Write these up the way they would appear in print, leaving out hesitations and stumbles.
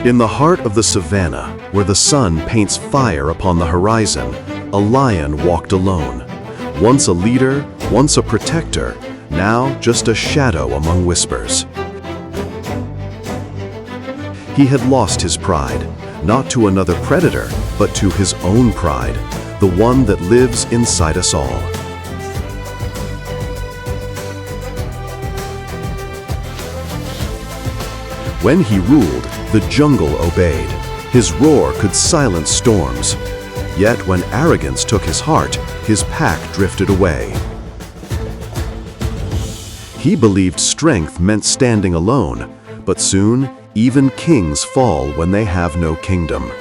In the heart of the savannah, where the sun paints fire upon the horizon, a lion walked alone. Once a leader, once a protector, now just a shadow among whispers. He had lost his pride, not to another predator, but to his own pride, the one that lives inside us all. When he ruled, the jungle obeyed. His roar could silence storms. Yet when arrogance took his heart, his pack drifted away. He believed strength meant standing alone, but soon, even kings fall when they have no kingdom.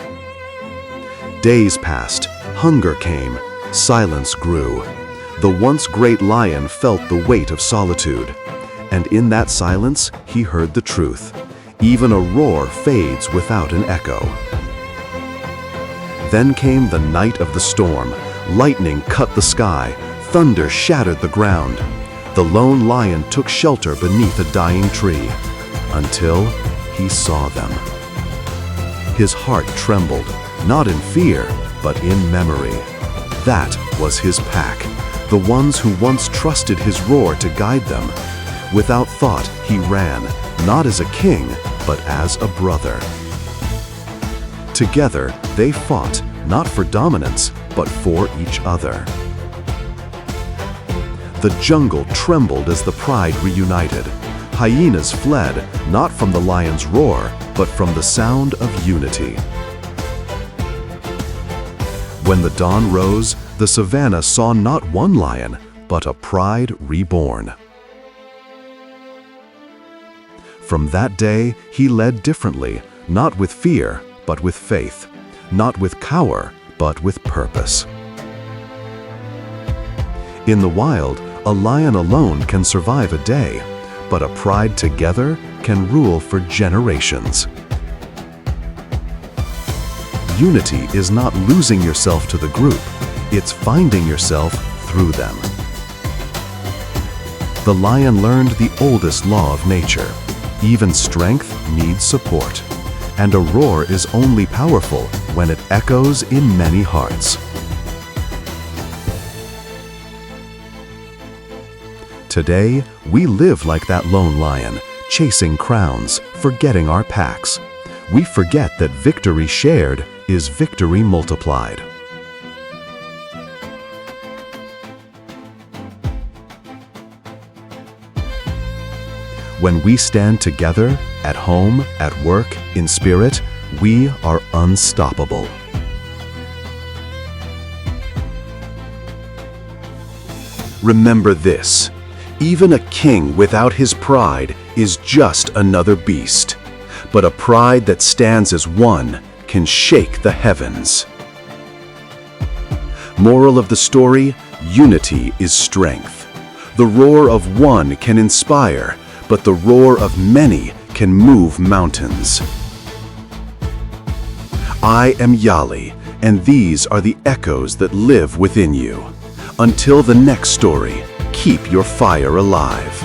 Days passed, hunger came, silence grew. The once great lion felt the weight of solitude, and in that silence he heard the truth. Even a roar fades without an echo. Then came the night of the storm. Lightning cut the sky, thunder shattered the ground. The lone lion took shelter beneath a dying tree, until he saw them. His heart trembled, not in fear, but in memory. That was his pack, the ones who once trusted his roar to guide them. Without thought, he ran, not as a king, but as a brother. Together, they fought, not for dominance, but for each other. The jungle trembled as the pride reunited. Hyenas fled, not from the lion's roar, but from the sound of unity. When the dawn rose, the savannah saw not one lion, but a pride reborn. From that day, he led differently, not with fear, but with faith, not with cower, but with purpose. In the wild, a lion alone can survive a day, but a pride together can rule for generations. Unity is not losing yourself to the group, it's finding yourself through them. The lion learned the oldest law of nature. Even strength needs support, and a roar is only powerful when it echoes in many hearts. Today, we live like that lone lion, chasing crowns, forgetting our packs. We forget that victory shared is victory multiplied. When we stand together, at home, at work, in spirit, we are unstoppable. Remember this, even a king without his pride is just another beast, but a pride that stands as one can shake the heavens. Moral of the story, unity is strength. The roar of one can inspire, but the roar of many can move mountains. I am Yazhi, and these are the echoes that live within you. Until the next story, keep your fire alive.